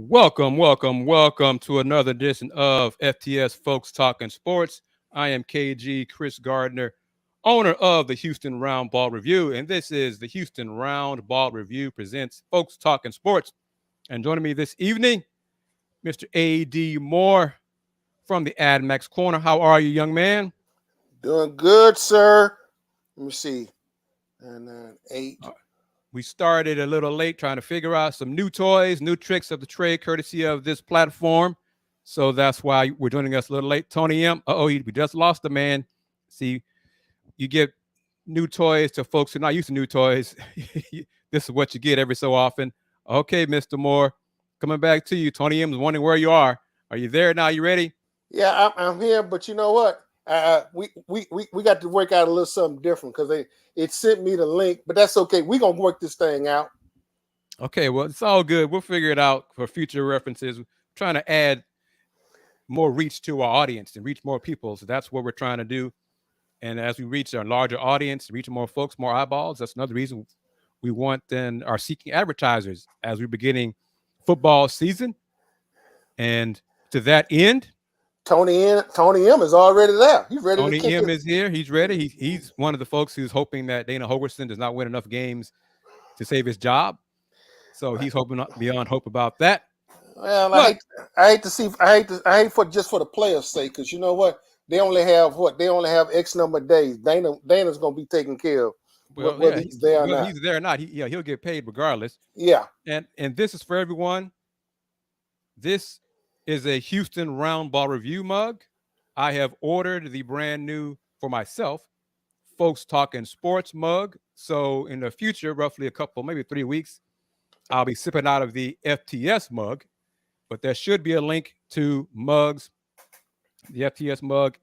Welcome to another edition of FTS Folks Talking Sports. I am KG Kris Gardner, owner of the Houston Roundball Review, and this is the Houston Roundball Review presents Folks Talking Sports. And joining me this evening, Mr. AD Moore from the AD Max Korner. How are you, young man? Doing good, sir. Let me see. 8. We started a little late trying to figure out some new toys, new tricks of the trade, courtesy of this platform. So that's why we're joining us a little late. Tony M. We just lost a man. See, you give new toys to folks who are not used to new toys. This is what you get every so often. Okay, Mr. Moore, coming back to you. Tony M. is wondering where you are. Are you there now? You ready? Yeah, I'm here, but you know what? We got to work out a little something different because it sent me the link, but that's okay. We're gonna work this thing out. Okay, well, it's all good. We'll figure it out for future references. We're trying to add more reach to our audience and reach more people. So that's what we're trying to do. And as we reach our larger audience, reach more folks, more eyeballs, that's another reason we want and are seeking advertisers as we're beginning football season. And to that end, Tony M is already there. He's ready. Tony M is here. He's ready. He's one of the folks who's hoping that Dana Holgorsen does not win enough games to save his job. So he's hoping beyond hope about that. Well, I hate for the players' sake, because you know what? They only have X number of days. Dana's gonna be taken care of. Well, whether he's there or not. He's there or not. He'll get paid regardless. Yeah. And this is for everyone. This is a Houston Roundball Review mug. I have ordered the brand new, for myself, Folks Talking Sports mug. So in the future, roughly maybe 3 weeks, I'll be sipping out of the FTS mug. But there should be a link to mugs, the FTS mug,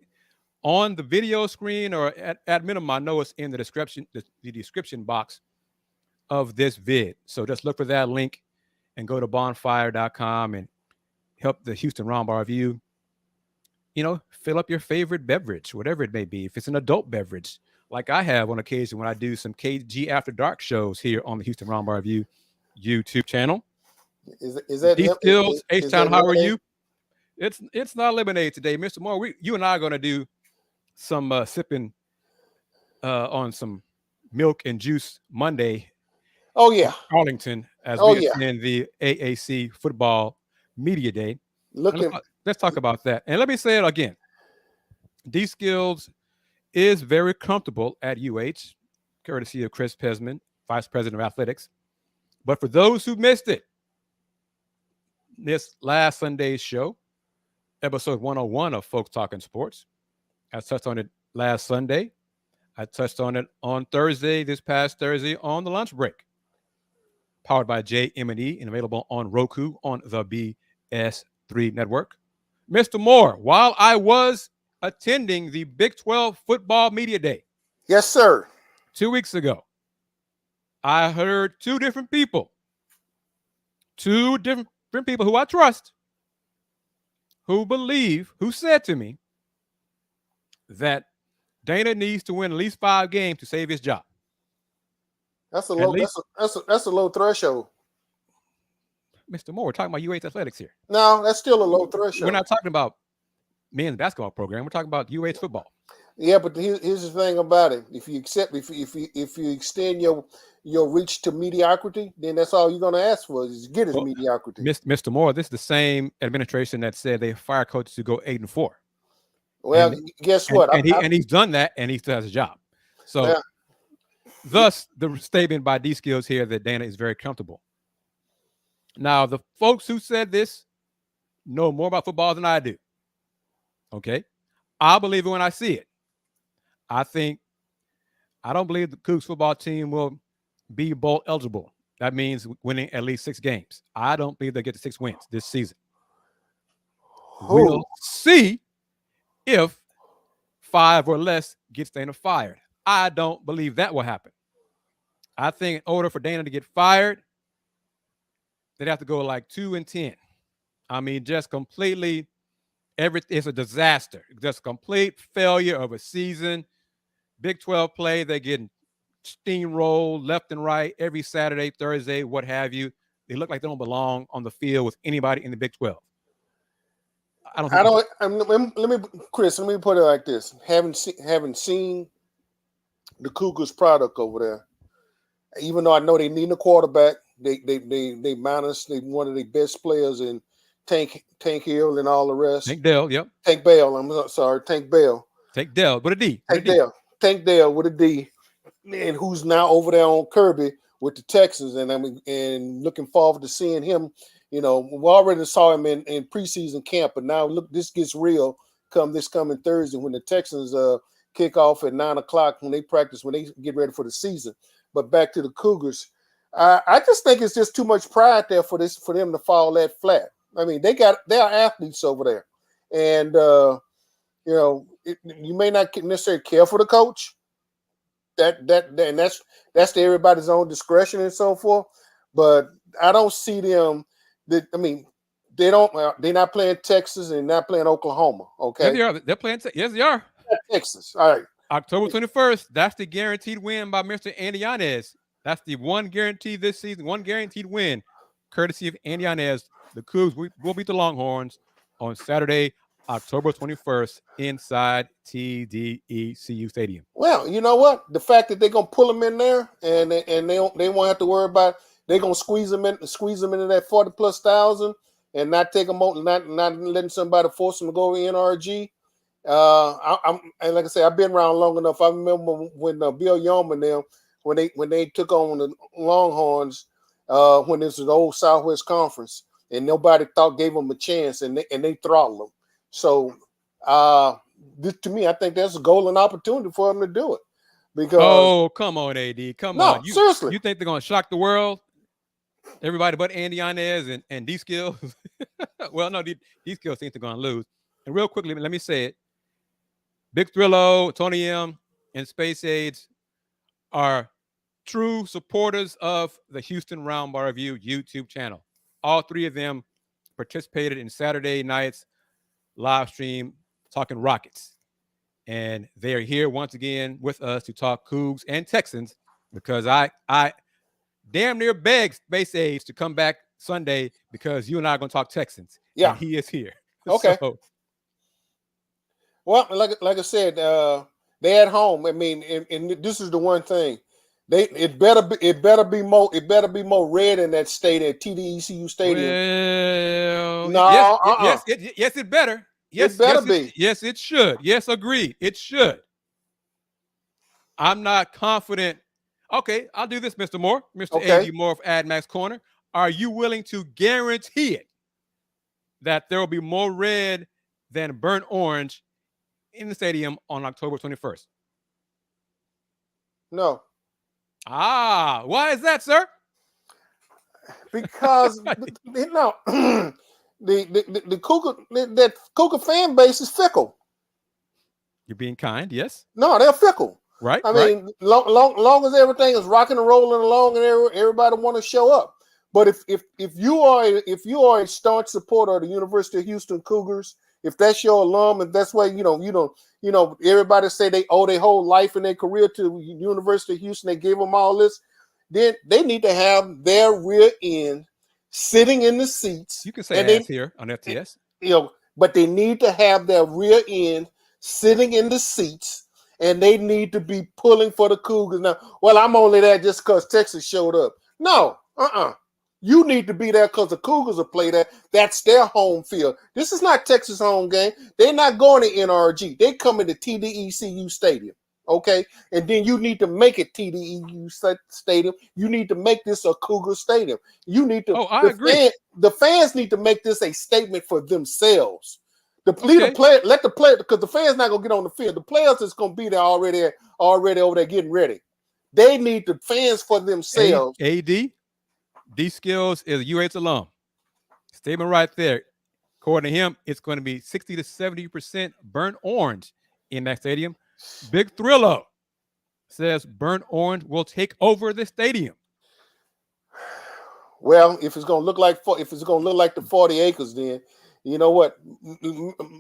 on the video screen, or at minimum, I know it's in the description box of this vid. So just look for that link and go to bonfire.com and help the Houston Roundball Review, fill up your favorite beverage, whatever it may be. If it's an adult beverage, like I have on occasion when I do some KG After Dark shows here on the Houston Roundball Review YouTube channel. Is that Skills? H-Town, how are you? It's not lemonade today, Mr. Moore. You and I are going to do some sipping on some milk and juice Monday. Oh yeah, Arlington, as we attend the AAC football media day. Let's talk about that. And let me say it again. D Skills is very comfortable at UH, courtesy of Chris Pesman, Vice President of Athletics. But for those who missed it, this last Sunday's show, episode 101 of Folks Talking Sports, I touched on it last Sunday. I touched on it on Thursday, this past Thursday, on the lunch break. Powered by JM&E and available on Roku on the BS3 network. Mr. Moore, while I was attending the Big 12 football media day. Yes, sir. 2 weeks ago, I heard two different people who I trust, who said to me that Dana needs to win at least 5 games to save his job. That's a low threshold. Mr. Moore, we're talking about UH athletics here. No, that's still a low threshold. We're not talking about men's basketball program. We're talking about UH football. Yeah, but here's the thing about it. If you extend your reach to mediocrity, then that's all you're going to ask for is get his mediocrity. Mr. Moore, this is the same administration that said they fire coaches to go 8-4. Well, guess what? And he's done that, and he still has a job. So, thus the statement by D Skills here that Dana is very comfortable. Now, the folks who said this know more about football than I do. Okay, I believe it when I see it. I don't believe the Cougs football team will be bowl eligible. That means winning at least 6 games. I don't believe they'll get to 6 wins this season. We'll see if 5 or less gets Dana fired. I don't believe that will happen. I think in order for Dana to get fired, they'd have to go like 2-10. I mean, just completely, it's a disaster. Just complete failure of a season. Big 12 play, they're getting steamrolled left and right every Saturday, Thursday, what have you. They look like they don't belong on the field with anybody in the Big 12. Let me, Kris. Let me put it like this: having seen the Cougars product over there, even though I know they need a quarterback, they minus one of the best players in Tank Hill and all the rest. Tank Dell, yep. Tank Bell. I'm sorry, Tank Bell. Tank Dell with a D. Tank Dell with a D, and who's now over there on Kirby with the Texans, and looking forward to seeing him. We already saw him in preseason camp, but now look, this gets real this coming Thursday when the Texans kick off at 9:00 when they practice, when they get ready for the season. But back to the Cougars, I just think it's just too much pride there for them to fall that flat. I mean, they are athletes over there, and you may not necessarily care for the coach. And that's to everybody's own discretion and so forth. But I don't see them. They're not playing Texas and not playing Oklahoma. Okay, yes, they are. They're playing. Yes, they are. Texas. All right. October 21st. That's the guaranteed win by Mr. Andy Yanez. That's the one guarantee this season. One guaranteed win, courtesy of Andy Yanez. The Cougs will beat the Longhorns on Saturday, October 21st, inside TDECU Stadium. Well, you know what? The fact that they're gonna pull them in there and they won't have to worry about. They're gonna squeeze them into that 40,000+ and not take them out, not letting somebody force them to go NRG. And like I said, I've been around long enough. I remember when Bill Yeoman them when they took on the Longhorns when this was the old Southwest Conference, and nobody gave them a chance, and they throttled them. So to me, I think that's a golden opportunity for them to do it. Because come on, AD, come on. No, seriously. You think they're gonna shock the world? Everybody but Andy Yanez and D-Skills. Well, no, D-Skills think they're going to lose. And real quickly, let me say it. Big Thrillo, Tony M, and Space Aids are true supporters of the Houston Roundball Review YouTube channel. All three of them participated in Saturday night's live stream talking Rockets. And they are here once again with us to talk Cougs and Texans, because I damn near begged Space Age to come back Sunday because you and I are going to talk Texans. Yeah. And he is here. Okay. So, well, like I said, they at home. I mean, and this is the one thing. It better be more red in that stadium, at TDECU Stadium. Well, no, yes, it better. Yes, it better be. Yes, it should. Yes, agreed. It should. I'm not confident. Okay, I'll do this, Mr. Moore. Mr. Okay. AD Moore of AD Max Korner. Are you willing to guarantee it that there will be more red than burnt orange in the stadium on October 21st? No. Why is that, sir? Because the Cougar fan base is fickle. You're being kind, yes. No, they're fickle. Right. I mean, long as everything is rocking and rolling along and everybody want to show up. But if you are a staunch supporter of the University of Houston Cougars, if that's your alum, and that's why everybody say they owe their whole life and their career to the University of Houston, they gave them all this, then they need to have their rear end sitting in the seats. You can say ass here on FTS. But they need to have their rear end sitting in the seats. And they need to be pulling for the Cougars. Now, well, I'm only there just because Texas showed up. No, You need to be there because the Cougars will play there. That's their home field. This is not Texas' home game. They're not going to NRG. They coming to TDECU Stadium, okay? And then you need to make it TDECU Stadium. You need to make this a Cougar Stadium. You need to. I agree. The fans need to make this a statement for themselves. Let the player, because the fans not gonna get on the field. The players is gonna be there already over there getting ready. They need the fans for themselves. AD, D-Skills is a UH alum. Statement right there. According to him, it's going to be 60 to 70% burnt orange in that stadium. Big Thrillo says burnt orange will take over the stadium. Well, if it's gonna look like the 40 acres, then you know what?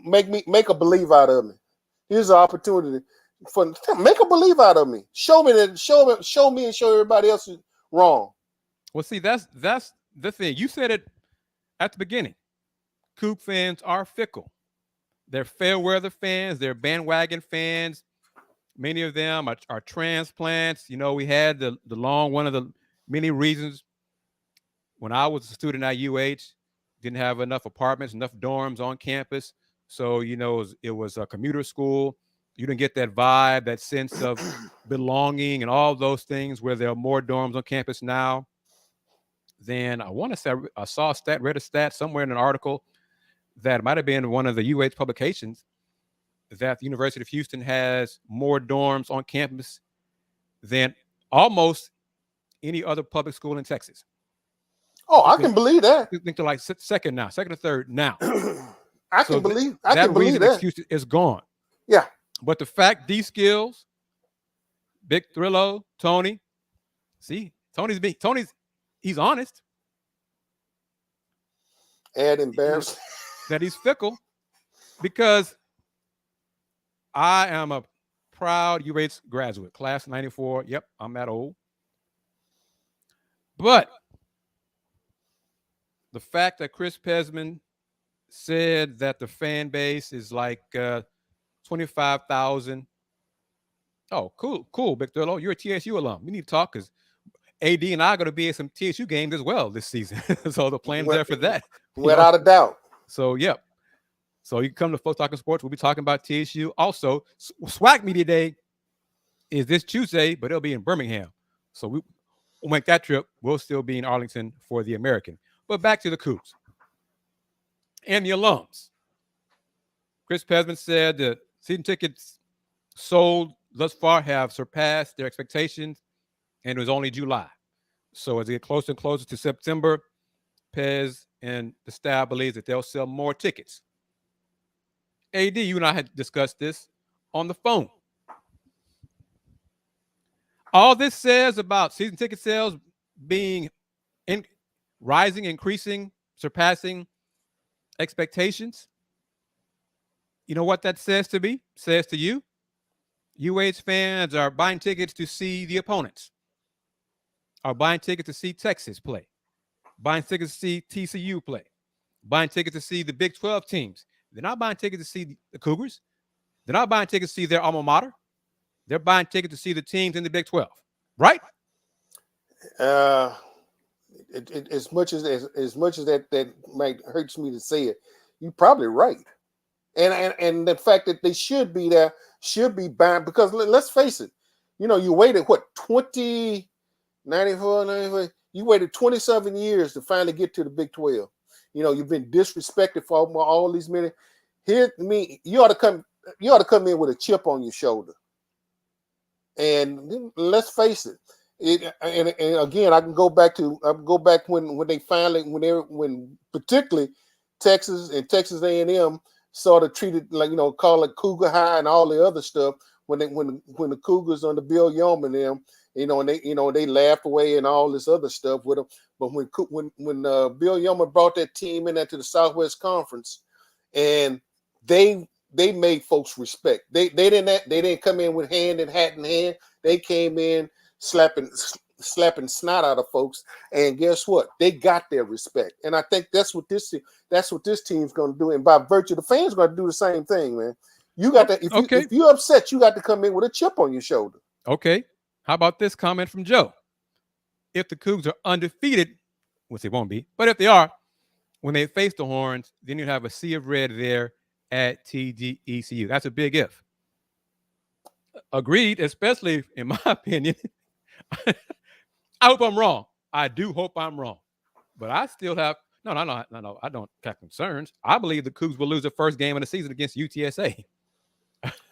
Make a believe out of me. Here's an opportunity for make a believe out of me. Show me and show everybody else wrong. Well, see, that's the thing. You said it at the beginning. Coug fans are fickle. They're fair weather fans. They're bandwagon fans. Many of them are transplants. You know, we had the one of the many reasons when I was a student at UH, didn't have enough apartments, enough dorms on campus. So, you know, it was a commuter school. You didn't get that vibe, that sense of belonging and all those things where there are more dorms on campus now. Then I want to say I saw a stat, read a stat somewhere in an article that might have been one of the UH publications that the University of Houston has more dorms on campus than almost any other public school in Texas. Oh, I can believe that. I think they're like second or third now. I can believe that. Excuse is gone. Yeah. But the fact these skills, Big Thrillo, Tony, see, he's honest. And embarrassed. That he's fickle, because I am a proud UH graduate, class 94. Yep, I'm that old. But the fact that Chris Pesman said that the fan base is like 25,000. Oh, cool, Big Thurlow. You're a TSU alum. We need to talk because AD and I are going to be at some TSU games as well this season. So the plan's there for that. Without a doubt. So, yep. So you can come to Folks Talking Sports. We'll be talking about TSU. Also, SWAC Media Day is this Tuesday, but it'll be in Birmingham. So we'll make that trip. We'll still be in Arlington for the American. But back to the Cougs and the alums. Chris Pesman said the season tickets sold thus far have surpassed their expectations, and it was only July. So as they get closer and closer to September, Pez and the staff believes that they'll sell more tickets. AD, you and I had discussed this on the phone. All this says about season ticket sales being rising, increasing, surpassing expectations. You know what that says to me? Says to you? UH fans are buying tickets to see the opponents, are buying tickets to see Texas play, buying tickets to see TCU play, buying tickets to see the Big 12 teams. They're not buying tickets to see the Cougars. They're not buying tickets to see their alma mater. They're buying tickets to see the teams in the Big 12, right? As much as that might hurts me to say it, you're probably right. And the fact that they should be there, should be buying, because let's face it, you know, you waited 94, you waited 27 years to finally get to the Big 12. You know, you've been disrespected for all these minutes. You ought to come in with a chip on your shoulder. And let's face it. And again, I can go back when particularly Texas and Texas A&M sort of treated, like, you know, call it Cougar High and all the other stuff when the Cougars under Bill Yeoman and them, you know, and they laughed away and all this other stuff with them. But when Bill Yeoman brought that team in to the Southwest Conference, and they made folks respect. They didn't come in with hat in hand. They came in slapping snot out of folks, and guess what? They got their respect. And I think that's what this team's going to do. And by virtue, the fans are going to do the same thing, man. You got to if you're upset, you got to come in with a chip on your shoulder. Okay. How about this comment from Joe? If the Cougs are undefeated, which they won't be, but if they are, when they face the Horns, then you have a sea of red there at TGECU. That's a big if. Agreed, especially in my opinion. I hope I'm wrong. I do hope I'm wrong. But I still have no. I don't have concerns. I believe the Cougs will lose the first game of the season against UTSA.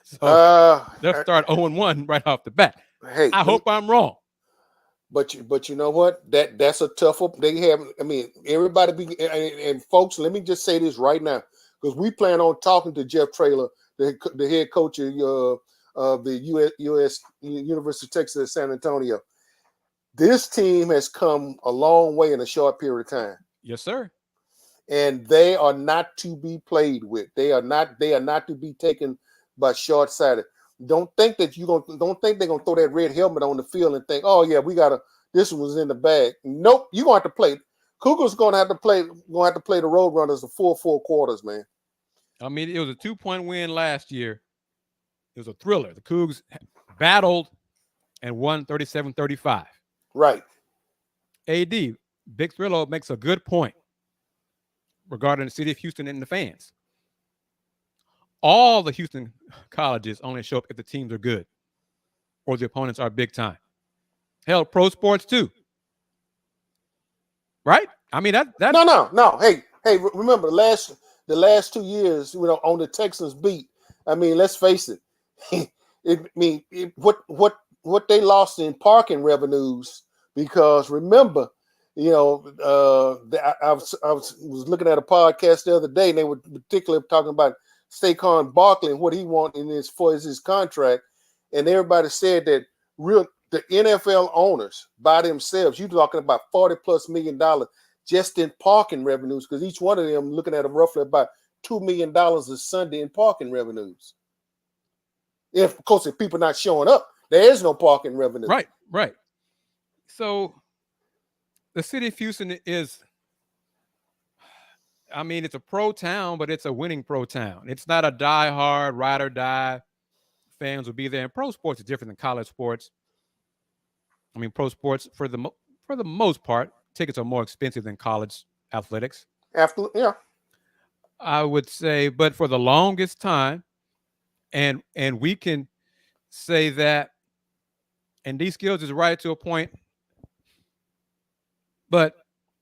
So they'll start 0-1 right off the bat. Hey, I hope I'm wrong. But you know what? That's a tough one. They have. I mean, everybody and folks. Let me just say this right now, because we plan on talking to Jeff Traylor, the head coach of the U.S. University of Texas at San Antonio. This team has come a long way in a short period of time. Yes, sir. And they are not to be played with. They are not to be taken by short-sighted. Don't think they're gonna throw that red helmet on the field and think, oh yeah, this one was in the bag. Nope, you're gonna have to play. Cougars gonna have to play the Roadrunners the full 4 quarters, man. I mean, it was a 2-point win last year. It was a thriller. The Cougs battled and won 37-35. Right. AD, Big Thrillo makes a good point regarding the city of Houston and the fans. All the Houston colleges only show up if the teams are good or the opponents are big time. Hell, pro sports too. Right? I mean, that No. Hey, remember the last 2 years, on the Texans beat. I mean, let's face it. What they lost in parking revenues, because remember, I was looking at a podcast the other day, and they were particularly talking about Saquon Barkley and what he wanted for his contract, and everybody said that the NFL owners by themselves, you're talking about $40+ million just in parking revenues, because each one of them looking at roughly about $2 million a Sunday in parking revenues. Of course, if people not showing up, there is no parking revenue. Right. So the city of Houston is, I mean, it's a pro town, but it's a winning pro town. It's not a die-hard, ride or die. Fans will be there. And pro sports is different than college sports. I mean, pro sports, for the most part, tickets are more expensive than college athletics. Yeah. I would say, but for the longest time, and we can say that, and these skills is right to a point, but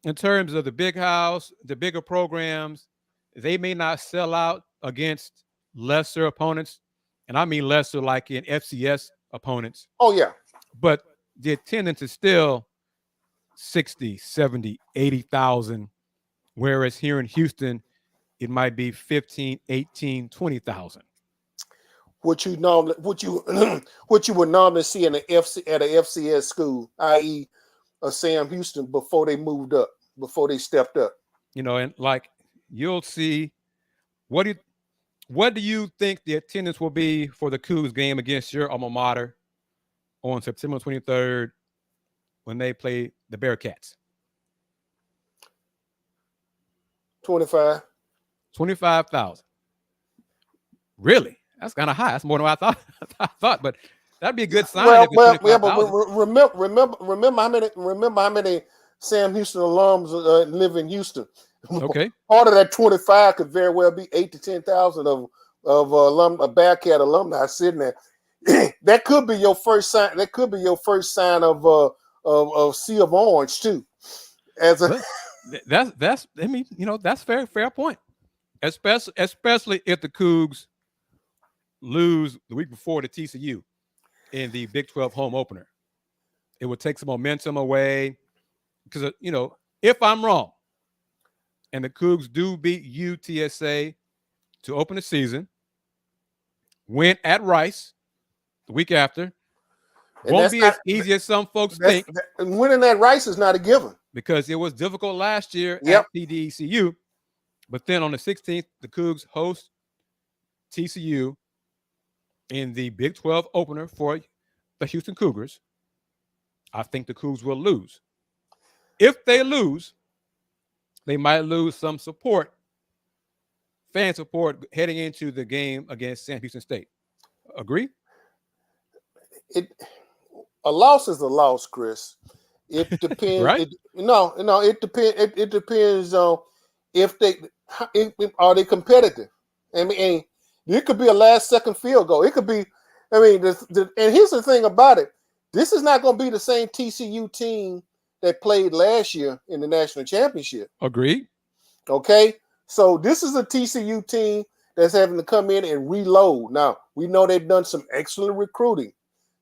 in terms of the big house, the bigger programs, they may not sell out against lesser opponents. And I mean lesser like in FCS opponents. Oh, yeah. But the attendance is still 60, 70, 80,000. Whereas here in Houston, it might be 15, 18, 20,000. What you would normally see in at a FCS school, i.e. a Sam Houston, before they moved up, before they stepped up. And like you'll see, what do you think the attendance will be for the Cougs game against your alma mater on September 23rd when they play the Bearcats? 25,000. Really? That's kind of high. That's more than what I thought. But that'd be a good sign. But remember how many Sam Houston alums live in Houston. Okay. Part of that 25 could very well be 8,000 to 10,000 of Bearcat alumni sitting there. That could be your first sign. That could be your first sign of Sea of Orange too. That's I mean, that's fair point. Especially if the Cougs lose the week before to TCU in the Big 12 home opener. It would take some momentum away, because if I'm wrong and the Cougs do beat UTSA to open the season, win at Rice the week after, won't be as easy as some folks think. Winning at Rice is not a given, because it was difficult last year at TDECU. But then on the 16th, the Cougs host TCU in the Big 12 opener for the Houston Cougars. I think the Cougs will lose. If they lose, they might lose some fan support heading into the game against Sam Houston State. Agree? A loss is a loss, Chris. It depends. Right? It depends. It depends on if are they competitive. I mean, it could be a last-second field goal. It could be. I mean, and here's the thing about it: this is not going to be the same TCU team that played last year in the national championship. Agreed. Okay, so this is a TCU team that's having to come in and reload. Now we know they've done some excellent recruiting.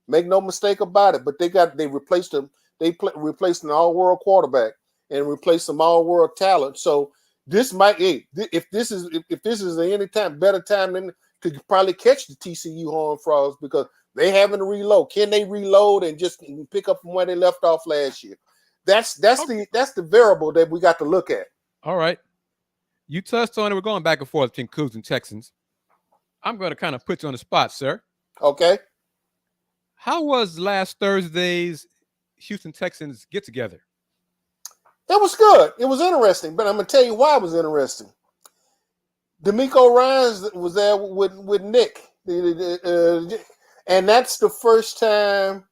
Make no mistake about it. But they replaced them. Replaced an all-world quarterback and replaced some all-world talent. So this might, if this is any time better time than to probably catch the TCU Horned Frogs, because they having to reload. Can they reload and just pick up from where they left off last year? That's the variable that we got to look at. All right, you touched on it. We're going back and forth between Cougs and Texans. I'm going to kind of put you on the spot, sir. Okay. How was last Thursday's Houston Texans get together? It was good. It was interesting, but I'm gonna tell you why it was interesting. D'Amico Ryans was there with Nick, and that's the first time.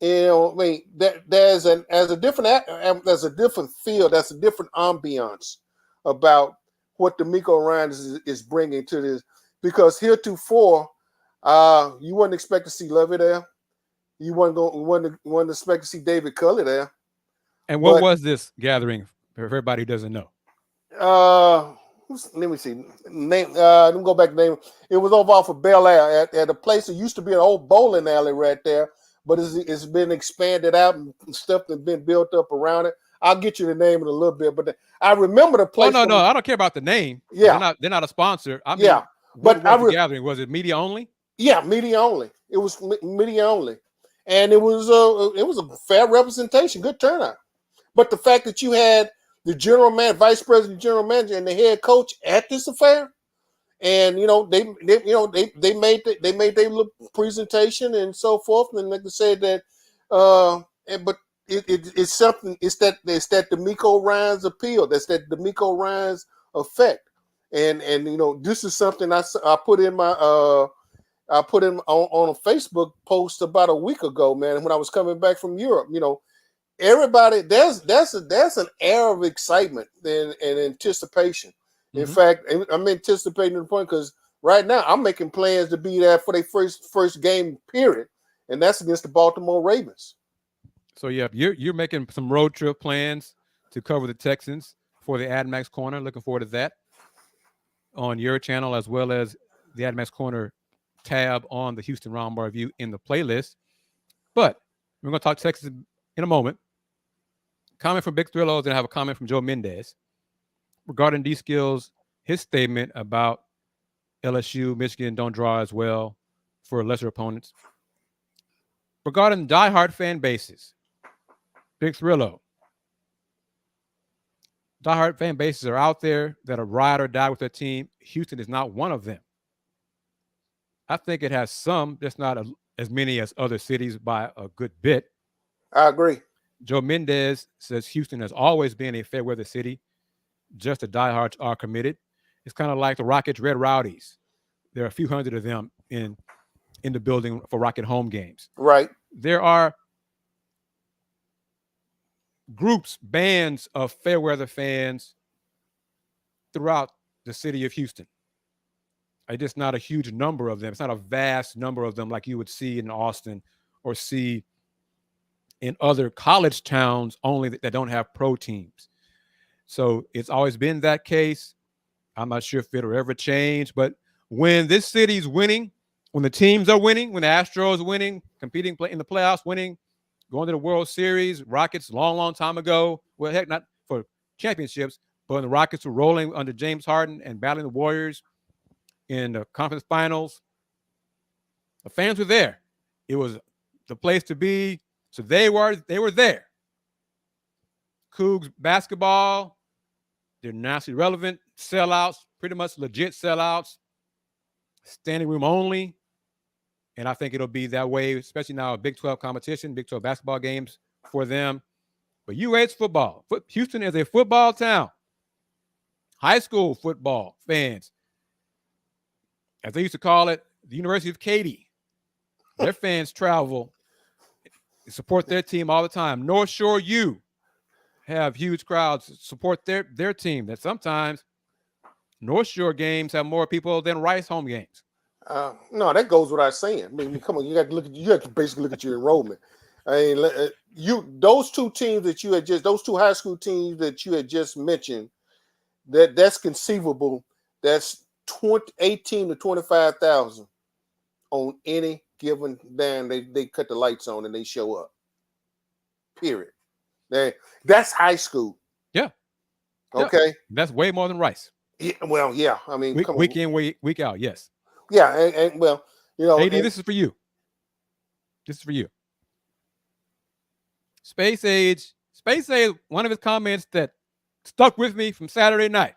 I mean, there's a different feel, that's a different ambiance about what D'Amico Ryans is bringing to this. Because heretofore, you wouldn't expect to see Lovey there. You wouldn't expect to see David Culley there. And what was this gathering for everybody who doesn't know? Let me see. Let me go back to name. It was over off of Bel Air at a place that used to be an old bowling alley right there, but it's been expanded out and stuff that's been built up around it. I'll get you the name in a little bit, but I remember the place. Oh no, I don't care about the name. Yeah, they're not a sponsor. I mean, yeah, but the gathering, was it media only? Yeah, media only. It was media only, and it was a fair representation, good turnout. But the fact that you had the vice president, general manager, and the head coach at this affair, and they made their little presentation and so forth, and like I said that, but it's something. It's that D'Amico Ryans appeal. That's that D'Amico Ryans effect, and this is something I put in my I put in on a Facebook post about a week ago, man, when I was coming back from Europe. Everybody, there's an air of excitement and anticipation. In fact, I'm anticipating the point because right now I'm making plans to be there for their first game period, and that's against the Baltimore Ravens. So yeah, you're making some road trip plans to cover the Texans for the AD Max Korner. Looking forward to that on your channel as well as the AD Max Korner tab on the Houston Roundball Review in the playlist. But we're going to talk Texas in a moment. Comment from Big Thrillos, and I have a comment from Joe Mendez regarding D-Skills, his statement about LSU, Michigan don't draw as well for lesser opponents. Regarding diehard fan bases, Big Thrillo, diehard fan bases are out there that are ride or die with their team. Houston is not one of them. I think it has some, just not as many as other cities by a good bit. I agree. Joe Mendez says Houston has always been a fair weather city. Just the diehards are committed. It's kind of like the Rockets Red Rowdies. There are a few hundred of them in the building for Rocket home games. Right. There are groups, bands of fair weather fans throughout the city of Houston. It's just not a huge number of them. It's not a vast number of them like you would see in Austin or see in other college towns only that don't have pro teams. So it's always been that case. I'm not sure if it'll ever change, but when this city's winning, when the teams are winning, when the Astros winning, competing in the playoffs, winning, going to the World Series, Rockets long time ago, well, heck, not for championships, but when the Rockets were rolling under James Harden and battling the Warriors in the conference finals, the fans were there. It was the place to be. So they were there. Coogs basketball, they're nationally relevant, sellouts, pretty much legit sellouts, standing room only. And I think it'll be that way, especially now, a Big 12 competition, Big 12 basketball games for them. But UH football. Houston is a football town. High school football fans, as they used to call it, the University of Katy. Their fans travel, support their team all the time. North Shore U have huge crowds support their team. That sometimes North Shore games have more people than Rice home games. No, that goes without saying. I mean, come on, you have to basically look at your enrollment. I mean, those two teams that those two high school teams that you had just mentioned, that's conceivable. That's 18 to 25,000 on any given damn. They cut the lights on and they show up. Period. That's high school. Yeah. Okay. Yeah. That's way more than Rice. Yeah. Well, yeah. I mean, week in, week out. Yes. Yeah, and well, AD, this is for you. This is for you. Space Age, one of his comments that stuck with me from Saturday night,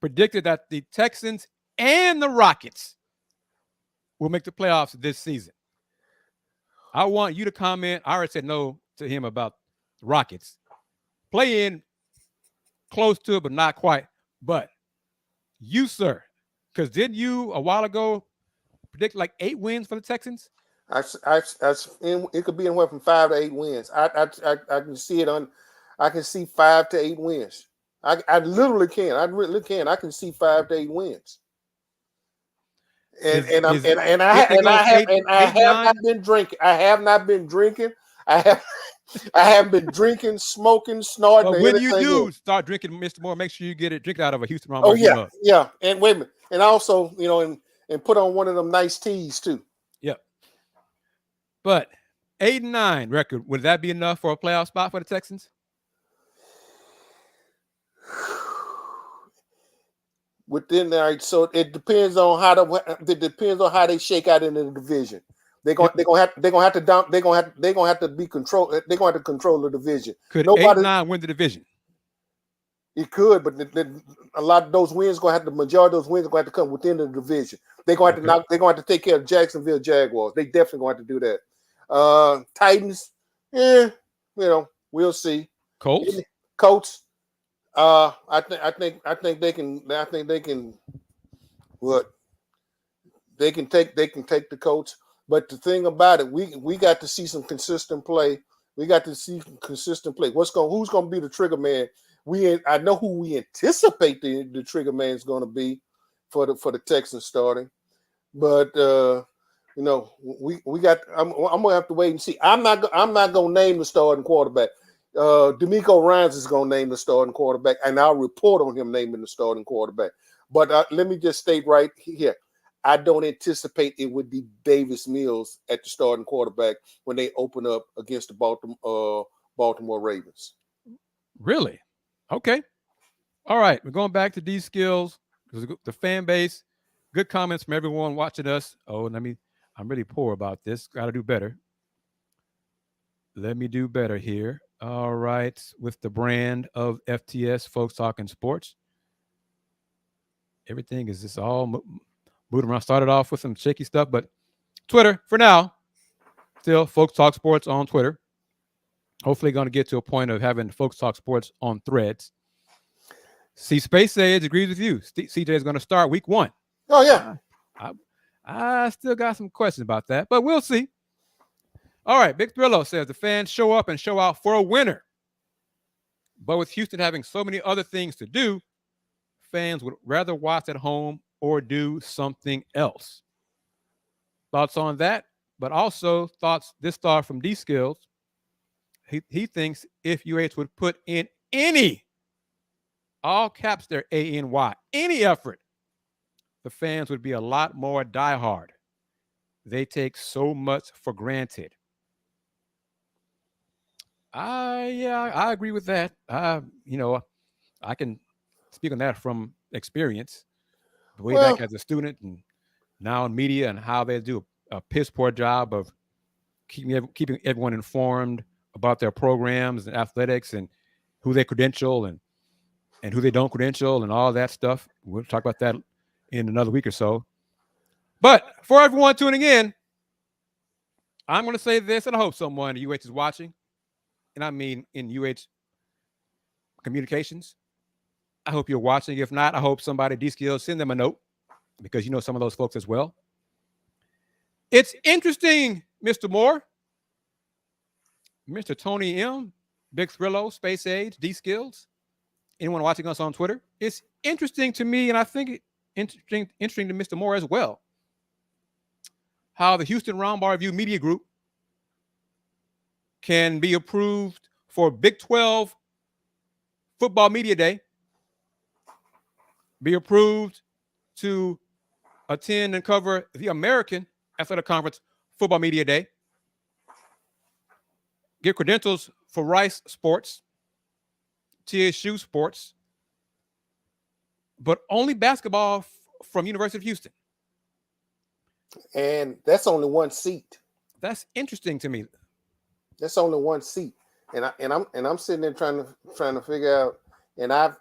predicted that the Texans and the Rockets will make the playoffs this season. I want you to comment. I already said no to him about the Rockets play in close to it, but not quite. But you, sir, because didn't you a while ago predict like 8 wins for the Texans? It could be anywhere from 5 to 8 wins. I can see it on. I can see 5 to 8 wins. I literally can. I really can. I can see 5 to 8 wins. I have not been drinking. I have not been drinking. I haven't been drinking, smoking, snorting. But when you do start drinking, Mr. Moore, make sure you get it. Drink it out of a Houston Roundball. Oh yeah, yeah. And wait a minute. And also, and put on one of them nice teas too. Yep. But 8-9 record, would that be enough for a playoff spot for the Texans? Within there, so it depends on how they shake out in the division. They're gonna have to be control. They're gonna have to control the division. Could 8-9 win the division? It could, but a lot of those wins the majority of those wins are going to come within the division. They're going to take care of Jacksonville Jaguars. They definitely going to do that. Titans, we'll see. Colts. I think they can. What? They can take the Colts. But the thing about it, we got to see some consistent play. Who's going to be the trigger man? I know who we anticipate the trigger man is going to be for the Texans starting, but we got. I'm gonna have to wait and see. I'm not gonna name the starting quarterback. D'Amico Ryans is gonna name the starting quarterback, and I'll report on him naming the starting quarterback. But let me just state right here. I don't anticipate it would be Davis Mills at the starting quarterback when they open up against the Baltimore Ravens. Really? Okay. All right. We're going back to these skills. The fan base, good comments from everyone watching us. Oh, I'm really poor about this. Got to do better. Let me do better here. All right. With the brand of FTS, Folks Talking Sports. Everything is just all moving around. Started off with some shaky stuff, but Twitter for now. Still, Folks Talk Sports on Twitter. Hopefully going to get to a point of having Folks Talk Sports on Threads. See, Space Age agrees with you. CJ is going to start week 1. Oh, yeah. I still got some questions about that, but we'll see. All right, Big Thrillo says the fans show up and show out for a winner. But with Houston having so many other things to do, fans would rather watch at home or do something else. Thoughts on that? But also this thought from D Skills. He thinks if UH would put in any, all caps there, ANY, any effort, the fans would be a lot more diehard. They take so much for granted. I agree with that. I can speak on that from experience. Way back as a student and now in media, and how they do a piss poor job of keeping everyone informed about their programs and athletics and who they credential and who they don't credential and all that stuff. We'll talk about that in another week or so. But for everyone tuning in, I'm going to say this, and I hope someone at UH is watching, and I mean in UH communications. I hope you're watching. If not, I hope somebody D-Skills send them a note, because you know some of those folks as well. It's interesting, Mr. Moore, Mr. Tony M, Big Thrillo, Space Age, D-Skills, anyone watching us on Twitter. It's interesting to me, and I think interesting to Mr. Moore as well, how the Houston Roundball Review Media Group can be approved for Big 12 Football Media Day, be approved to attend and cover the American Athletic Conference Football Media Day, get credentials for Rice Sports, TSU Sports, but only basketball from University of Houston. And that's only one seat. That's interesting to me. That's only one seat, and I'm sitting there trying to figure out. And I've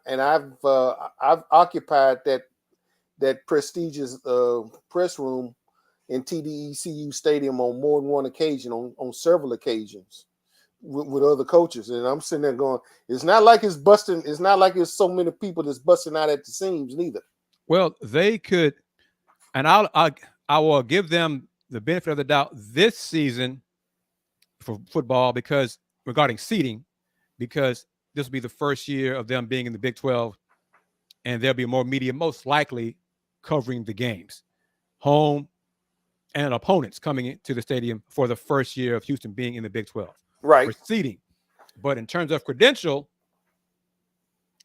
occupied that prestigious press room in TDECU Stadium on more than one occasion, on several occasions. with other coaches, and I'm sitting there going, it's not like it's busting. It's not like it's so many people that's busting out at the seams, neither. Well, they could, and I will give them the benefit of the doubt this season for football because regarding seeding, because this will be the first year of them being in the Big 12, and there'll be more media most likely covering the games, home and opponents coming into the stadium for the first year of Houston being in the Big 12. Right. For seeding. But in terms of credential,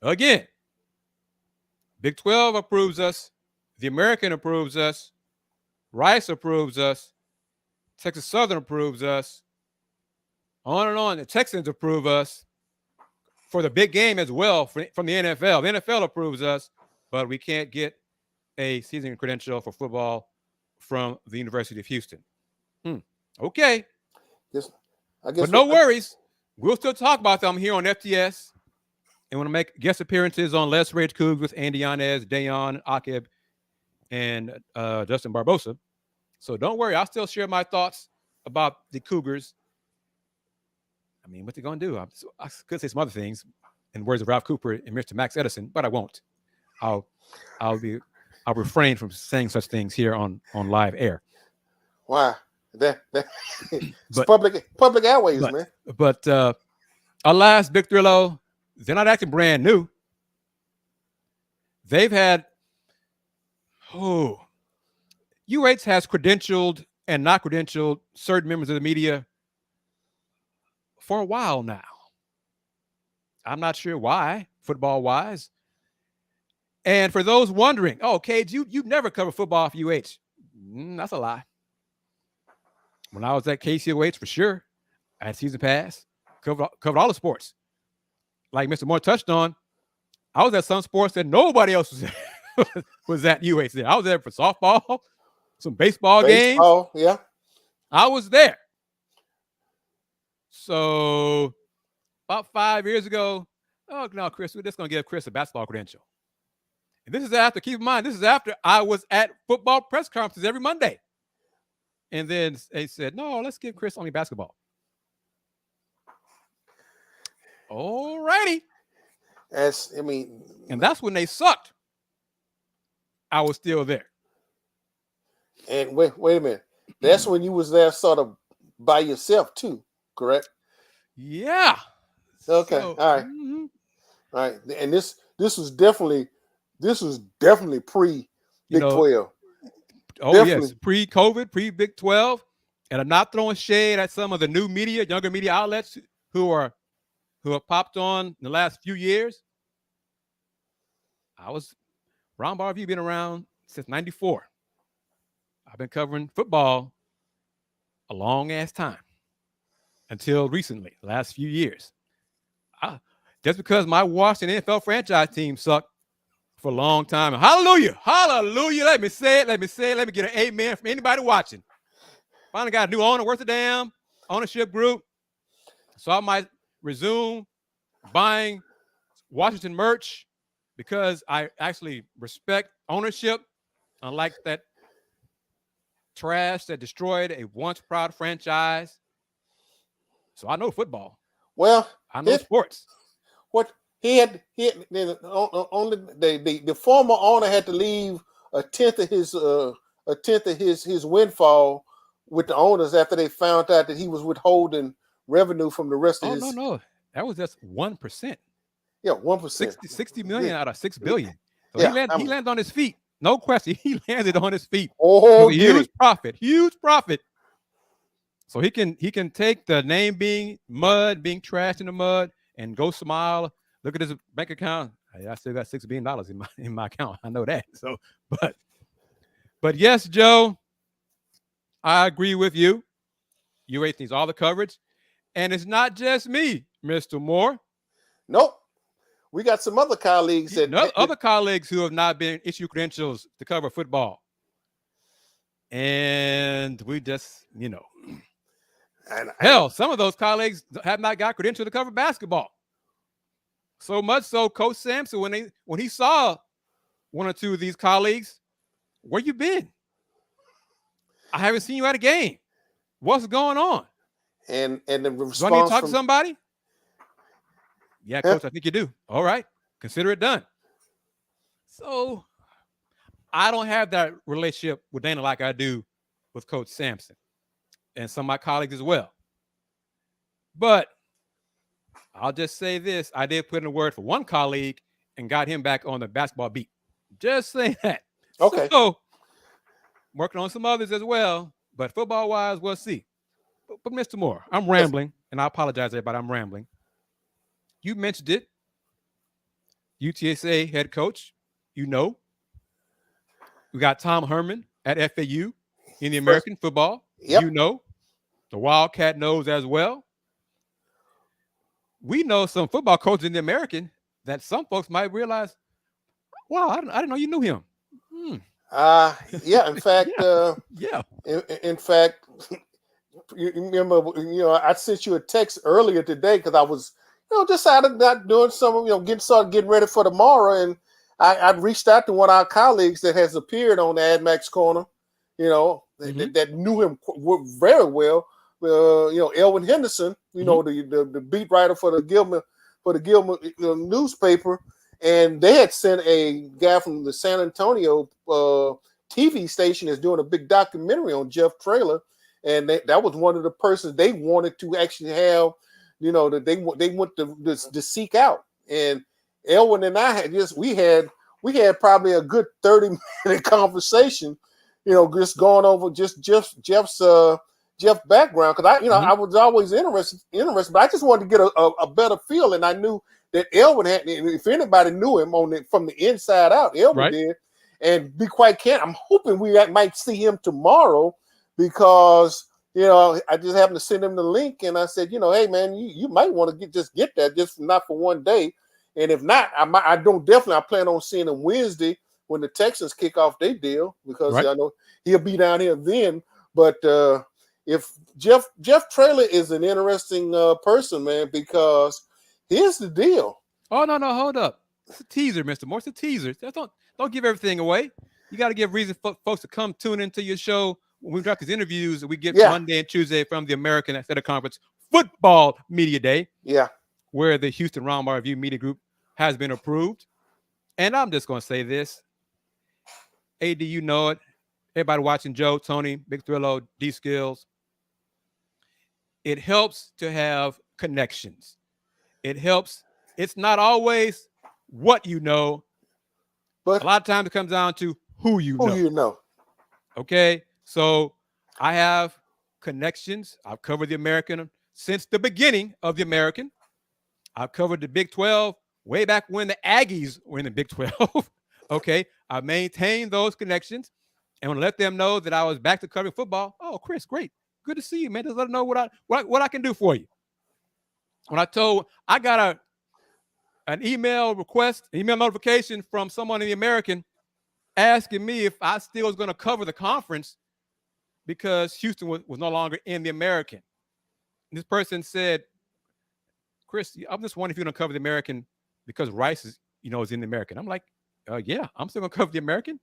again, Big 12 approves us. The American approves us. Rice approves us. Texas Southern approves us. On and on. The Texans approve us for the big game as well from the NFL. The NFL approves us, but we can't get a season credential for football from the University of Houston. Okay. Yes. But no worries. We'll still talk about them here on FTS. And want to make guest appearances on Let's Rage Coogs with Andy Yanez, Dayon, Akib, and Justin Barbosa. So don't worry. I'll still share my thoughts about the Cougars. I mean, what they're going to do? I could say some other things in words of Ralph Cooper and Mr. Max Edison, but I won't. I'll refrain from saying such things here on live air. Why? It's public airways, man. But alas, Big Thrillo, they're not acting brand new. They've had UH has credentialed and not credentialed certain members of the media for a while now. I'm not sure why, football-wise. And for those wondering, Cage, you've never covered football for UH. That's a lie. When I was at KCOH, for sure, I had season pass, covered all the sports. Like Mr. Moore touched on, I was at some sports that nobody else was at UH there. I was there for softball, some baseball games. Yeah. I was there. So about 5 years ago, Kris, we're just going to give Kris a basketball credential. And this is after, keep in mind, this is after I was at football press conferences every Monday. And then they said, no, let's give Kris only basketball. All righty. And that's when they sucked. I was still there. And wait a minute. That's when you was there sort of by yourself too, correct? Yeah. Okay. So, all right. Mm-hmm. All right. And this was definitely pre Big 12. Oh, definitely. Yes. Pre-COVID, pre-Big 12. And I'm not throwing shade at some of the new media, younger media outlets who have popped on in the last few years. Roundball Review been around since 94. I've been covering football a long ass time until recently, the last few years. Just because my Washington NFL franchise team sucked for a long time. Hallelujah. Hallelujah. Let me say it. Let me get an amen from anybody watching. Finally got a new owner, worth a damn, ownership group. So I might resume buying Washington merch because I actually respect ownership, unlike that trash that destroyed a once proud franchise. So I know football. Well, I know sports. What he had only the former owner had to leave a tenth of his windfall with the owners after they found out that he was withholding revenue from the rest of his. No, that was just 1%. Yeah, 1%. 60 million out of $6 billion. So he landed on his feet. No question. He landed on his feet. Huge profit. So he can take the name being trashed in the mud and go smile. Look at his bank account. I still got $6 billion in my account. I know that. So, but yes, Joe, I agree with you. UH needs all the coverage. And it's not just me, Mr. Moore. Nope. We got some other colleagues other colleagues who have not been issued credentials to cover football. And we just, hell, some of those colleagues have not got credentials to cover basketball. So much so, Coach Sampson, when he saw one or two of these colleagues, where you been? I haven't seen you at a game. What's going on? And the Do I need to response talk to from somebody? Yeah, coach, I think you do. All right. Consider it done. So I don't have that relationship with Dana like I do with Coach Sampson and some of my colleagues as well. But I'll just say this. I did put in a word for one colleague and got him back on the basketball beat. Just saying that. Okay. So working on some others as well. But football-wise, we'll see. But Mr. Moore, I'm rambling, and I apologize, everybody. I'm rambling. You mentioned it. UTSA head coach, you know. We got Tom Herman at FAU in the American football. Yep. You know. The Wildcat knows as well. We know some football coaches in the American that some folks might realize, wow, I didn't know you knew him. Yeah. In fact, yeah. In fact, you remember, I sent you a text earlier today because I was, just out of that doing some, getting ready for tomorrow, and I reached out to one of our colleagues that has appeared on the AD Max Korner, that knew him very well. Elwin Henderson, the beat writer for the Gilman newspaper, and they had sent a guy from the San Antonio TV station that's doing a big documentary on Jeff Traylor, and that was one of the persons they wanted to actually have, that they went to seek out. And Elwin and I we had probably a good 30-minute conversation, just going over just Jeff's background, because I was always interested, but I just wanted to get a better feel, and I knew that Elwin had, if anybody knew him from the inside out, Elwin did. And be quite candid, I'm hoping we might see him tomorrow, because I just happened to send him the link, and I said, hey man, you might want to get that, just not for one day, and if not, I plan on seeing him Wednesday when the Texans kick off their deal, because I know he'll be down here then. But if Jeff Traylor is an interesting person, man, because here's the deal. Oh, no, hold up. It's a teaser, Mr. Moore. It's a teaser. Don't give everything away. You got to give reason for folks to come tune into your show. When we drop these interviews, we get Monday and Tuesday from the American Athletic Conference Football Media Day. Yeah. Where the Houston Roundball Review Media Group has been approved. And I'm just going to say this. AD, you know it. Everybody watching, Joe, Tony, Big Thrillo, D Skills. It helps to have connections. It helps. It's not always what you know, but a lot of times it comes down to who you know. Okay, so I have connections. I've covered the American since the beginning of the American. I've covered the Big 12 way back when the Aggies were in the Big 12. Okay, I maintained those connections, and want to let them know that I was back to covering football. Oh, Kris, great, good to see you, man. Just let them know what I can do for you. When I got an email notification from someone in the American asking me if I still was going to cover the conference because Houston was no longer in the American. And this person said, Kris, I'm just wondering if you're going to cover the American because Rice is in the American. I'm like, yeah, I'm still going to cover the American.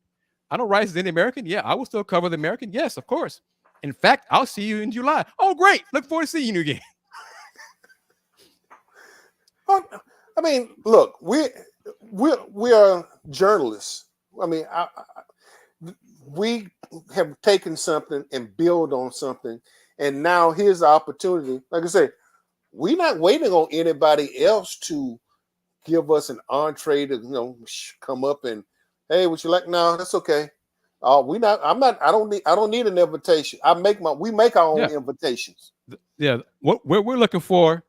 I know Rice is in the American. Yeah, I will still cover the American. Yes, of course. In fact, I'll see you in July. Oh, great. Look forward to seeing you again. I mean, look, we are journalists. I mean, we have taken something and build on something, and now here's the opportunity. Like I said, we're not waiting on anybody else to give us an entree to come up and, hey, would you like? No, that's okay. I don't need an invitation. We make our own invitations. Yeah, what we're looking for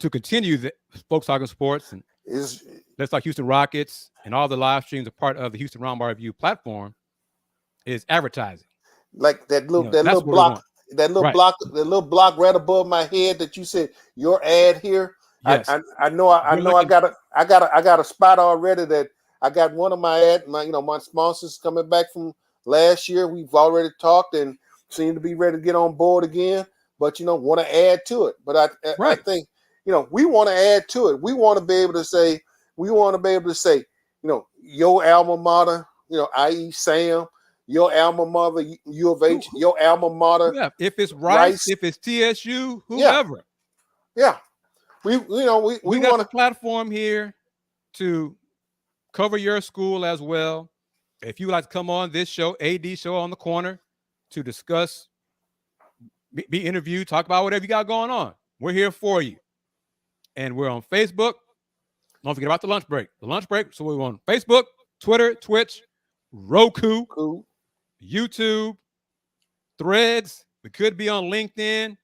to continue the Folks Talking Sports and Let's Talk Houston Rockets and all the live streams are part of the Houston Roundball Review platform is advertising. Like that little block right above my head that you said your ad here. Yes. I know I got a spot already that I got one of my my sponsors coming back from last year. We've already talked and seem to be ready to get on board again, but want to add to it. But I think we want to add to it. We want to be able to say, your alma mater, i.e. Sam, your alma mater, U of H, your alma mater. Yeah, if it's Rice, if it's TSU, whoever. Yeah. We got want the platform here to cover your school as well. If you would like to come on this show, AD show on the corner, to discuss, be interviewed, talk about whatever you got going on, we're here for you. And we're on Facebook. Don't forget about the lunch break. The lunch break. So we're on Facebook, Twitter, Twitch, Roku, YouTube, Threads. We could be on LinkedIn,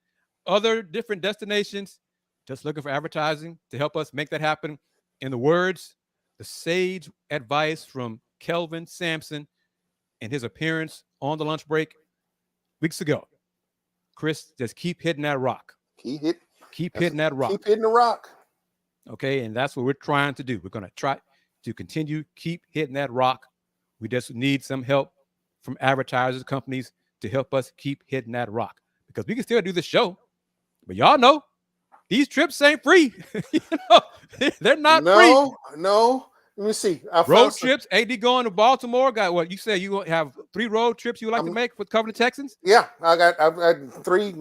other different destinations. Just looking for advertising to help us make that happen. In the words, the sage advice from Kelvin Sampson in his appearance on the lunch break weeks ago. Kris, just keep hitting that rock. Keep hitting that rock. Keep hitting the rock. Okay, and that's what we're trying to do. We're going to try to continue, keep hitting that rock. We just need some help from advertisers, companies to help us keep hitting that rock, because we can still do the show. But y'all know these trips ain't free. They're not free. No. Let me see. Road trips. AD going to Baltimore. Got what you said? You have 3 road trips you would like to make for covering the Texans? Yeah, I've got 3.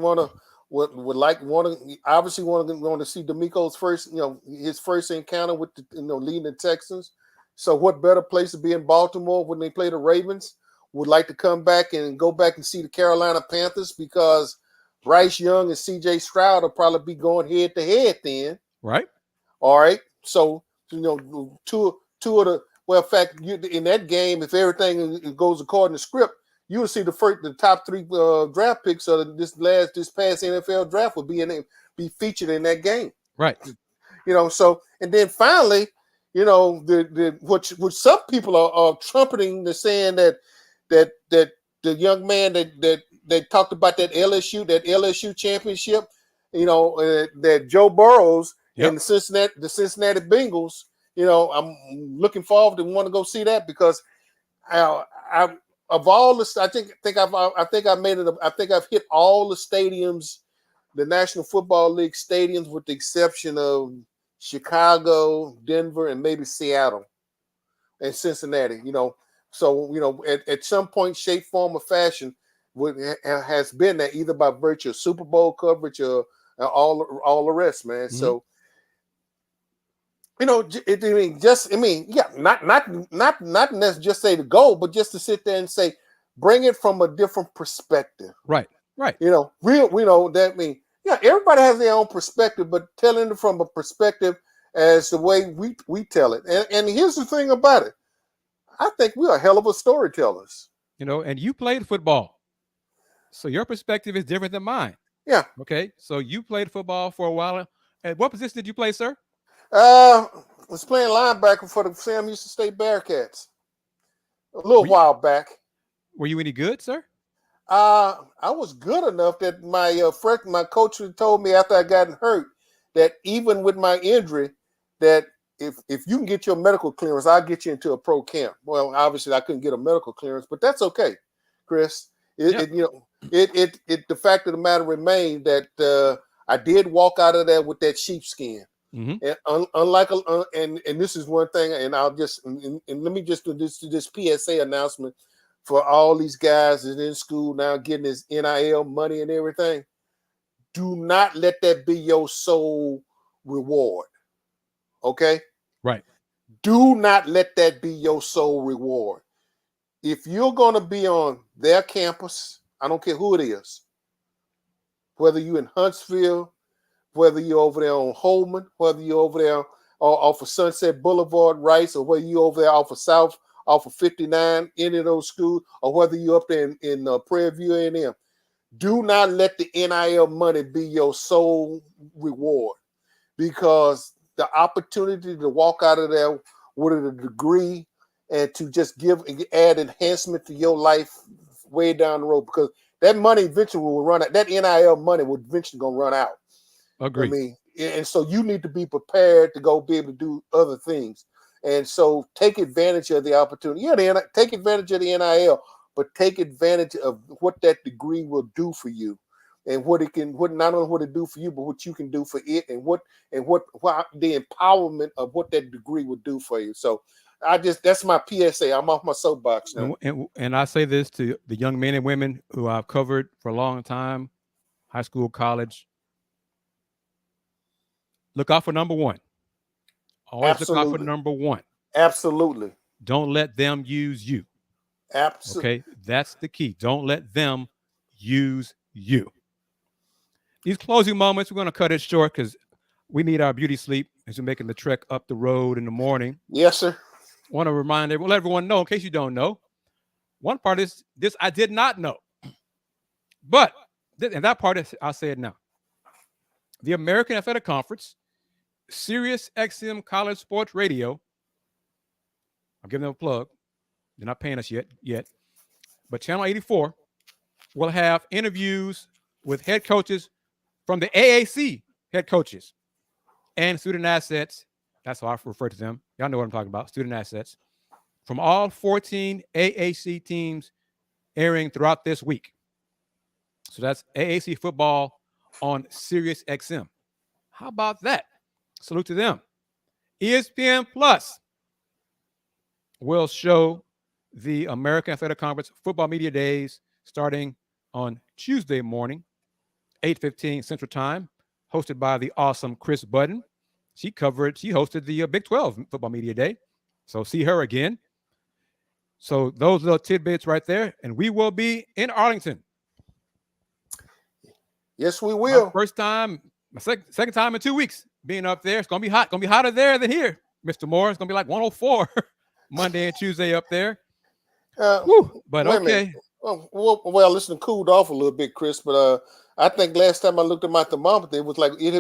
Obviously want to see D'Amico's first, his first encounter with leading the Texans. So what better place to be in Baltimore when they play the Ravens? Would like to come back and go back and see the Carolina Panthers, because Bryce Young and CJ Stroud will probably be going head to head then. Right. All right. So, two of the, well, in fact, in that game, if everything goes according to script, you will see the top 3 draft picks of this past NFL draft will be featured in that game. Right. So, and then finally, which some people are trumpeting, the saying that the young man that talked about that LSU championship, that Joe Burrows and the Cincinnati Bengals, I'm looking forward to want to go see that, because of all the, I think I've hit all the stadiums, the National Football League stadiums, with the exception of Chicago, Denver, and maybe Seattle and Cincinnati. So at some point, shape, form, or fashion, has been that, either by virtue of Super Bowl coverage or all the rest, man. Mm-hmm. So. Not necessarily just say the goal, but just to sit there and say, bring it from a different perspective. Right. Everybody has their own perspective, but telling it from a perspective as the way we tell it. And here's the thing about it. I think we are hell of a storytellers. And you played football, so your perspective is different than mine. Yeah. Okay. So you played football for a while. And what position did you play, sir? Was playing linebacker for the Sam Houston State Bearcats a little while back. Were you any good, sir? I was good enough that my coach told me after I got hurt that even with my injury, that if you can get your medical clearance, I'll get you into a pro camp. Well, obviously I couldn't get a medical clearance, but that's okay, Kris. The fact of the matter remained that I did walk out of there with that sheepskin. Mm-hmm. And unlike and this is one thing, and I'll just and let me just do this PSA announcement for all these guys that are in school now getting this NIL money and everything. Do not let that be your sole reward. Okay? Right. Do not let that be your sole reward. If you're going to be on their campus, I don't care who it is, whether you're in Huntsville, whether you're over there on Holman, whether you're over there off of Sunset Boulevard, Rice, or whether you're over there off of 59, any of those schools, or whether you're up there in Prairie View A&M, do not let the NIL money be your sole reward, because the opportunity to walk out of there with a degree and to just add enhancement to your life way down the road, because that money eventually will run out. That NIL money will eventually going to run out. Agreed. And so you need to be prepared to go be able to do other things. And so take advantage of the opportunity. Yeah, take advantage of the NIL, but take advantage of what that degree will do for you, and what not only what it do for you, but what you can do for it, and what the empowerment of what that degree will do for you. So that's my PSA. I'm off my soapbox now. And I say this to the young men and women who I've covered for a long time, high school, college. Look out for number one. Always look out for number one. Absolutely. Don't let them use you. Absolutely. Okay, that's the key. Don't let them use you. These closing moments, we're going to cut it short because we need our beauty sleep as we're making the trek up the road in the morning. Yes, sir. Want to remind everyone, let everyone know, in case you don't know, one part is this I did not know. But, and that part is, I'll say it now. The American Athletic Conference, Sirius XM College Sports Radio, I'll give them a plug. They're not paying us yet. But Channel 84 will have interviews with head coaches from the AAC head coaches and student assets. That's how I refer to them. Y'all know what I'm talking about, student assets. From all 14 AAC teams airing throughout this week. So that's AAC football on Sirius XM. How about that? Salute to them. ESPN Plus will show the American Athletic Conference Football Media Days starting on Tuesday morning, 8:15 Central Time, hosted by the awesome Kris Gardner. She hosted the Big 12 Football Media Day. So see her again. So those little tidbits right there. And we will be in Arlington. Yes, we will. My first time, my second time in 2 weeks being up there. It's going to be hot. Going to be hotter there than here, Mr. Moore. It's going to be like 104 Monday and Tuesday up there. But okay. Well, listen, cooled off a little bit, Kris. But I think last time I looked at my thermometer, it was like it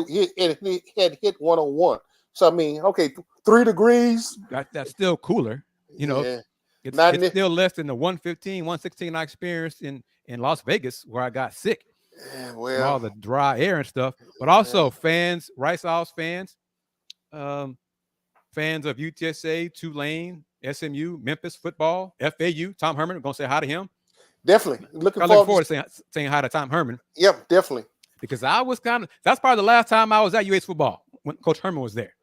had hit 101. So I mean, okay, 3 degrees. That's still cooler, you know. Yeah. It's still less than the 115, 116 I experienced in Las Vegas, where I got sick. Yeah, well, all the dry air and stuff. But also fans, Rice House fans, fans of UTSA, Tulane, SMU, Memphis football, FAU. Tom Herman, we're gonna say hi to him. Definitely looking forward to saying hi to Tom Herman. Yep, definitely. Because I was that's probably the last time I was at UH football when Coach Herman was there.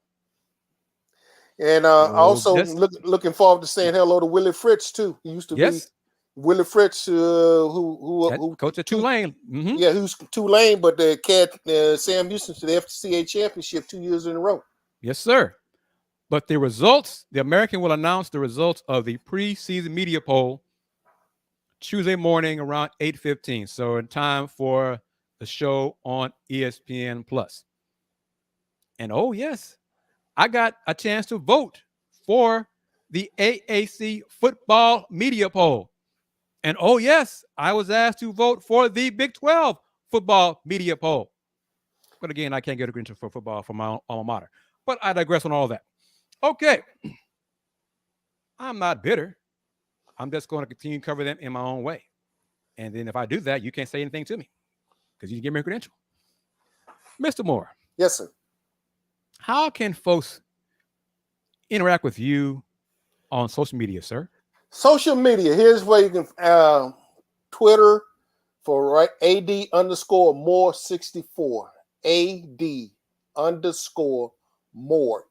And also looking forward to saying hello to Willie Fritz too. He used to be Willie Fritz, who coach at Tulane. Mm-hmm. Yeah, who's Tulane, but the Sam Houston to the FCA championship 2 years in a row. Yes, sir. But the results, the American will announce the results of the preseason media poll Tuesday morning around 8:15. So in time for the show on ESPN Plus. And oh yes, I got a chance to vote for the AAC football media poll. And oh yes, I was asked to vote for the Big 12 football media poll. But again, I can't get a green for football from my alma mater. But I digress on all that. Okay. I'm not bitter. I'm just going to continue to cover them in my own way. And then if I do that, you can't say anything to me because you give me a credential. Mr. Moore. Yes, sir. How can folks interact with you on social media, sir? Social media. Here's where you can Twitter for AD_Moore64. AD_Moore MOORE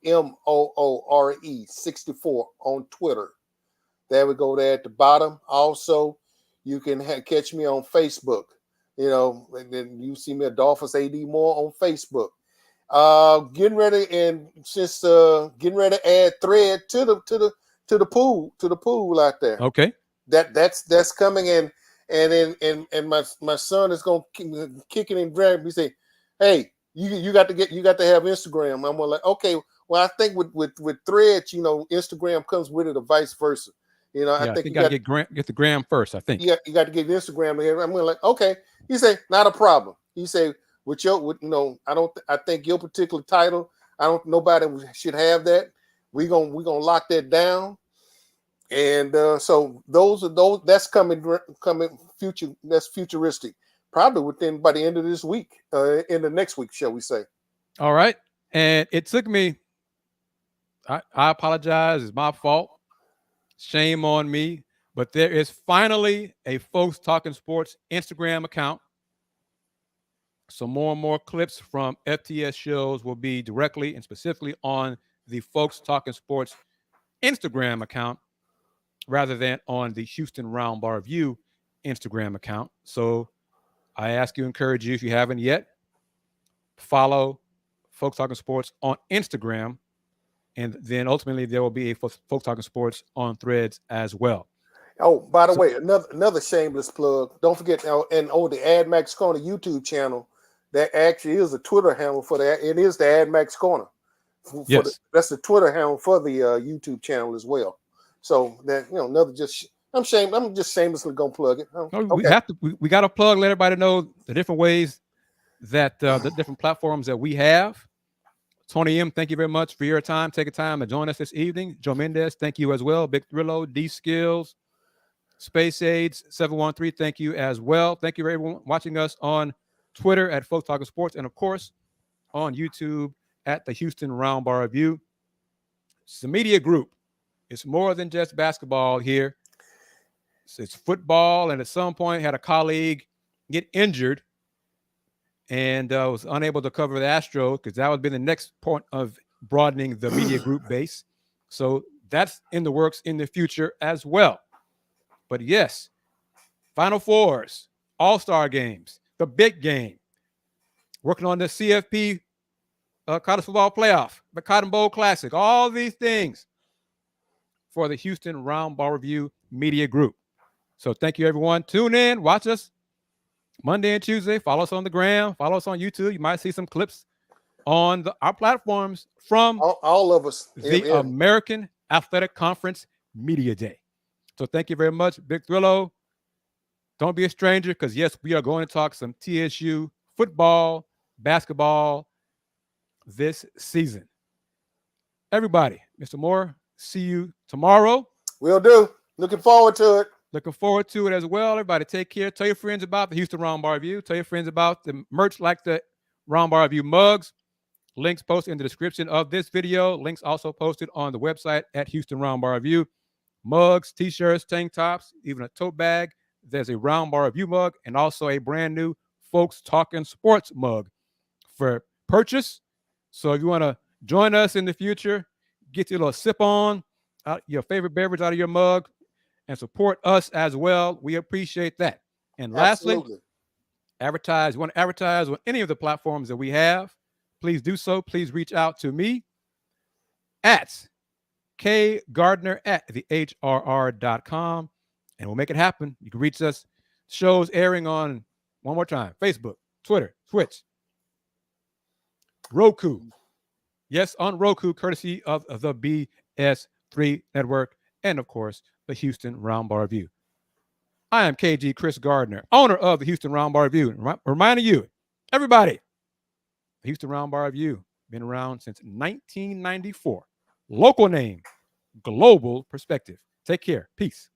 64 on Twitter. There we go there at the bottom. Also, you can catch me on Facebook. You know, and then you see me at Dolphins AD Moore on Facebook. Getting ready to add thread to the pool out there. Okay. That's coming in, and my son is gonna kick it and drag me. Say, hey, you got to have Instagram. I'm like, okay. Well, I think with threads, you know, Instagram comes with it, or vice versa. You know, I think you got to get the gram first. I think. Yeah, you got to get Instagram here. I'm like, okay. He say, not a problem. He say, I think your particular title, nobody should have that. We're gonna lock that down. And so that's coming future. That's futuristic. Probably by the end of this week, in the next week, shall we say? All right. And it took me. I apologize. It's my fault. Shame on me. But there is finally a Folks Talking Sports Instagram account. So more and more clips from FTS shows will be directly and specifically on the Folks Talking Sports Instagram account rather than on the Houston Roundball Review Instagram account. So I encourage you, if you haven't yet, follow Folks Talking Sports on Instagram. And then ultimately there will be a Folks Talking Sports on Threads as well. Oh, by the way, another shameless plug. Don't forget, and the AD Max Korner YouTube channel, that actually is a Twitter handle for that. It is the AD Max Korner. Yes, that's the Twitter handle for the YouTube channel as well. So that another just I'm just shamelessly gonna plug it. okay. We have to. We got to plug. Let everybody know the different ways that the different platforms that we have. Tony M, thank you very much for your time. Take a time to join us this evening. Joe Mendez, thank you as well. Big Thrillo, D Skills, Space Aids 713, thank you as well. Thank you for everyone watching us on Twitter at Folks Talking Sports, and of course on YouTube at the Houston Roundball Review. It's a media group. It's more than just basketball here. It's football, and at some point had a colleague get injured and was unable to cover the Astros, because that would be the next point of broadening the media group base. So that's in the works in the future as well. But yes, Final Fours, All-Star games, the big game, working on the CFP College Football Playoff, the Cotton Bowl Classic, all these things for the Houston Roundball Review Media Group. So thank you, everyone. Tune in, watch us Monday and Tuesday. Follow us on the gram. Follow us on YouTube. You might see some clips on our platforms from all of us. The American Athletic Conference Media Day. So thank you very much, Big Thrillo. Don't be a stranger, because yes, we are going to talk some TSU football, basketball this season. Everybody, Mr. Moore, see you tomorrow. Will do. Looking forward to it. Looking forward to it as well. Everybody, take care. Tell your friends about the Houston Roundball Review. Tell your friends about the merch like the Roundball Review mugs. Links posted in the description of this video. Links also posted on the website at Houston Roundball Review. Mugs, t-shirts, tank tops, even a tote bag. There's a Roundball Review mug and also a brand new Folks Talking Sports mug for purchase. So if you want to join us in the future, get your little sip on your favorite beverage out of your mug and support us as well, we appreciate that. And lastly, advertise. You want to advertise on any of the platforms that we have, please do so. Please reach out to me at K Gardner at thehrr.com, and we'll make it happen. You can reach us. Shows airing on, one more time, Facebook, Twitter, Twitch, Roku. Yes, on Roku, courtesy of the BS3 Network, and of course, the Houston Roundball Review. I am KG Kris Gardner, owner of the Houston Roundball Review. Reminding you, everybody, the Houston Roundball Review, been around since 1994. Local name, global perspective. Take care. Peace.